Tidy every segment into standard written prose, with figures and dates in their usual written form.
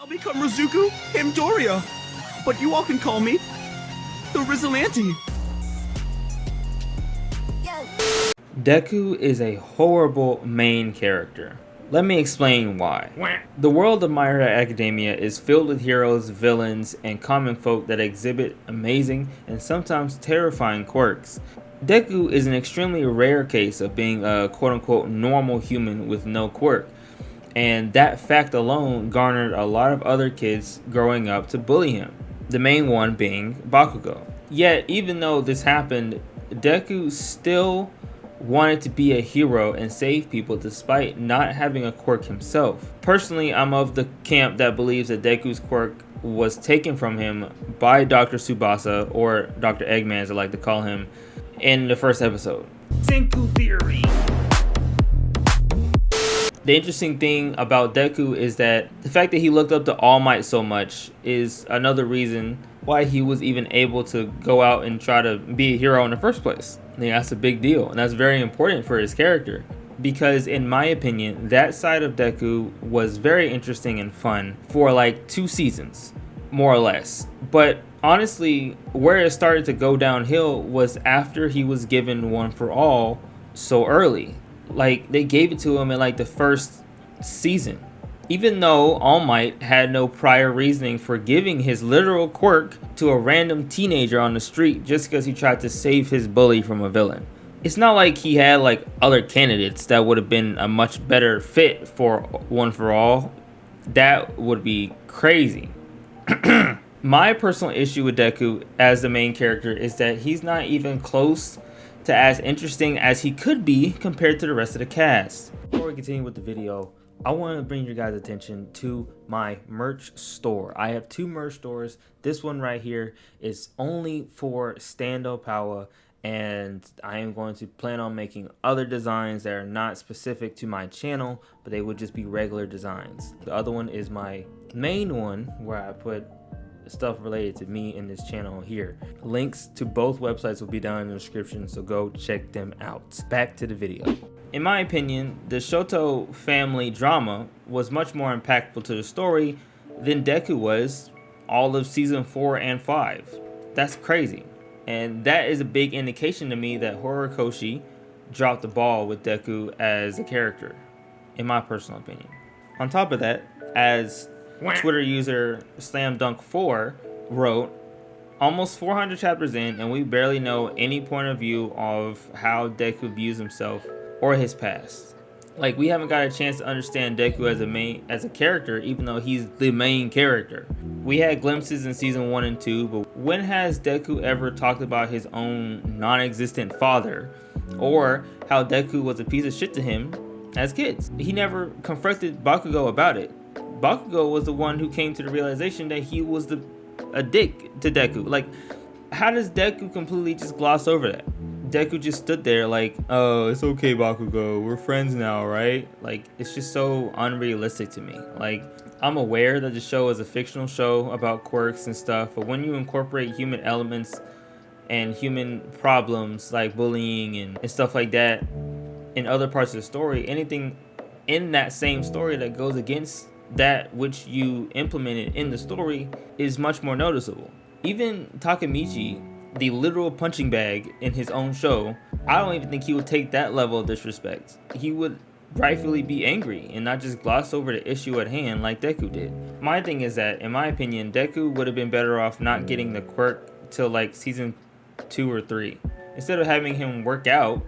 I'll become Rizuku Midoriya, but you all can call me the Rizzolanti. Deku is a horrible main character. Let me explain why. The world of My Hero Academia is filled with heroes, villains, and common folk that exhibit amazing and sometimes terrifying quirks. Deku is an extremely rare case of being a quote-unquote normal human with no quirk, and that fact alone garnered a lot of other kids growing up to bully him, the main one being Bakugo. Yet, even though this happened, Deku still wanted to be a hero and save people despite not having a quirk himself. Personally, I'm of the camp that believes that Deku's quirk was taken from him by Dr. Tsubasa, or Dr. Eggman as I like to call him, in the first episode. Senku theory. The interesting thing about Deku is that the fact that he looked up to All Might so much is another reason why he was even able to go out and try to be a hero in the first place. I think that's a big deal, and that's very important for his character, because in my opinion, that side of Deku was very interesting and fun for like 2 seasons, more or less. But honestly, where it started to go downhill was after he was given One for All so early. Like, they gave it to him in like the first season, even though All Might had no prior reasoning for giving his literal quirk to a random teenager on the street just because he tried to save his bully from a villain. It's not like he had like other candidates that would have been a much better fit for One for All. That would be crazy. My personal issue with Deku as the main character is that he's not even close to as interesting as he could be compared to the rest of the cast. Before we continue with the video, I want to bring your guys' attention to my merch store. I have 2 merch stores. This one right here is only for Stand-Up Power, and I am going to plan on making other designs that are not specific to my channel, but they would just be regular designs. The other one is my main one where I put stuff related to me in this channel here. Links to both websites will be down in the description, so go check them out. Back to the video. In my opinion, the Shoto family drama was much more impactful to the story than Deku was all of season 4 and 5. That's crazy. And that is a big indication to me that Horikoshi dropped the ball with Deku as a character, in my personal opinion. On top of that, as Twitter user SlamDunk4 wrote, almost 400 chapters in and we barely know any point of view of how Deku views himself or his past. Like, we haven't got a chance to understand Deku as a character, even though he's the main character. We had glimpses in season 1 and 2, but when has Deku ever talked about his own non-existent father, or how Deku was a piece of shit to him as kids? He never confronted Bakugo about it. Bakugo was the one who came to the realization that he was a dick to Deku. Like, how does Deku completely just gloss over that? Deku just stood there like, oh, it's okay, Bakugo, we're friends now, right? Like, it's just so unrealistic to me. Like, I'm aware that the show is a fictional show about quirks and stuff, but when you incorporate human elements and human problems like bullying and stuff like that in other parts of the story, anything in that same story that goes against that which you implemented in the story is much more noticeable. Even Takemichi, the literal punching bag in his own show, I don't even think he would take that level of disrespect. He would rightfully be angry and not just gloss over the issue at hand like Deku did. My thing is that, in my opinion, Deku would have been better off not getting the quirk till like season 2 or 3. Instead of having him work out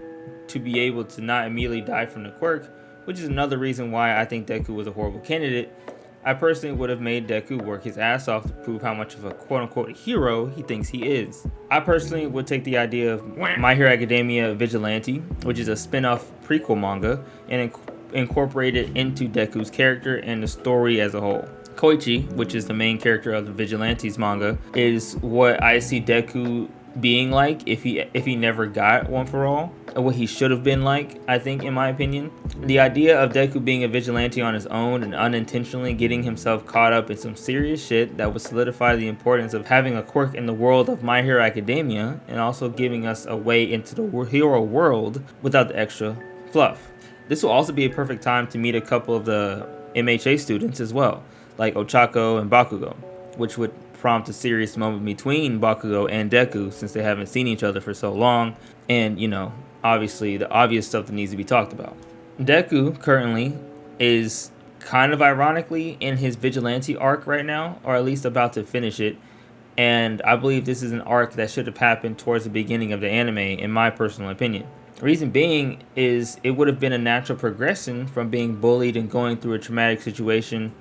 to be able to not immediately die from the quirk, which is another reason why I think Deku was a horrible candidate, I personally would have made Deku work his ass off to prove how much of a quote-unquote hero he thinks he is. I personally would take the idea of My Hero Academia Vigilante, which is a spin-off prequel manga, and incorporate it into Deku's character and the story as a whole. Koichi, which is the main character of the Vigilantes manga, is what I see Deku being like if he never got One for All, or what he should have been like, I think, in my opinion. The idea of Deku being a vigilante on his own and unintentionally getting himself caught up in some serious shit that would solidify the importance of having a quirk in the world of My Hero Academia, and also giving us a way into the hero world without the extra fluff. This will also be a perfect time to meet a couple of the MHA students as well. like Ochako and Bakugo, which would prompt a serious moment between Bakugo and Deku since they haven't seen each other for so long, and, you know, obviously the obvious stuff that needs to be talked about. Deku currently is kind of ironically in his vigilante arc right now, or at least about to finish it, and I believe this is an arc that should have happened towards the beginning of the anime, in my personal opinion. Reason being is it would have been a natural progression from being bullied and going through a traumatic situation,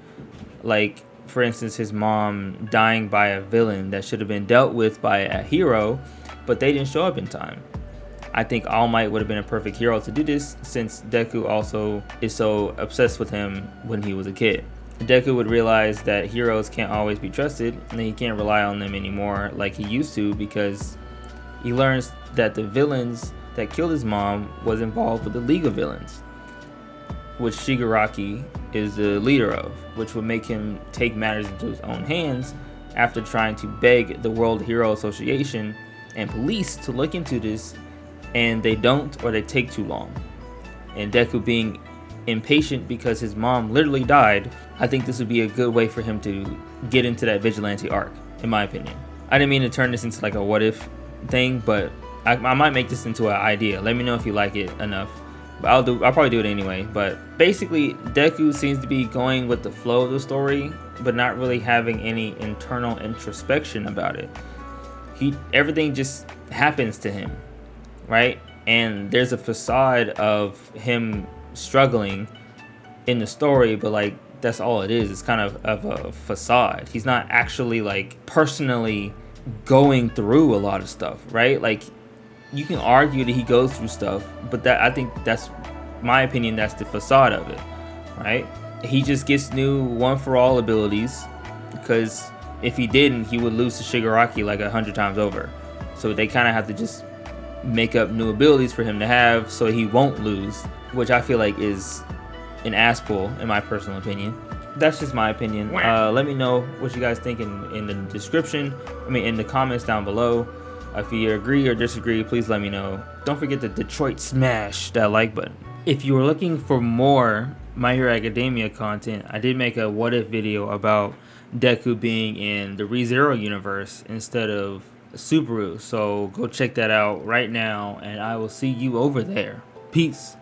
like for instance his mom dying by a villain that should have been dealt with by a hero, but they didn't show up in time. I think All Might would have been a perfect hero to do this, since Deku also is so obsessed with him when he was a kid. Deku would realize that heroes can't always be trusted, and he can't rely on them anymore like he used to, because he learns that the villains that killed his mom was involved with the League of Villains, which Shigaraki is the leader of, which would make him take matters into his own hands after trying to beg the World Hero Association and police to look into this, and they don't, or they take too long. And Deku being impatient because his mom literally died, I think this would be a good way for him to get into that vigilante arc, in my opinion. I didn't mean to turn this into like a what if thing, but I might make this into an idea. Let me know if you like it enough. But I'll probably do it anyway. But basically, Deku seems to be going with the flow of the story, but not really having any internal introspection about it. Everything just happens to him, right? And there's a facade of him struggling in the story, but like that's all it is. It's kind of a facade. He's not actually like personally going through a lot of stuff, right? Like you can argue that he goes through stuff, but that, I think that's my opinion, that's the facade of it, right? He just gets new one for all abilities, because if he didn't, he would lose to Shigaraki like 100 times over. So they kind of have to just make up new abilities for him to have so he won't lose, which I feel like is an ass pull, in my personal opinion. That's just my opinion. Let me know what you guys think in the description, in the comments down below. If you agree or disagree, please let me know. Don't forget to Detroit smash that like button. If you are looking for more My Hero Academia content, I did make a what if video about Deku being in the ReZero universe instead of Subaru, so go check that out right now, and I will see you over there. Peace.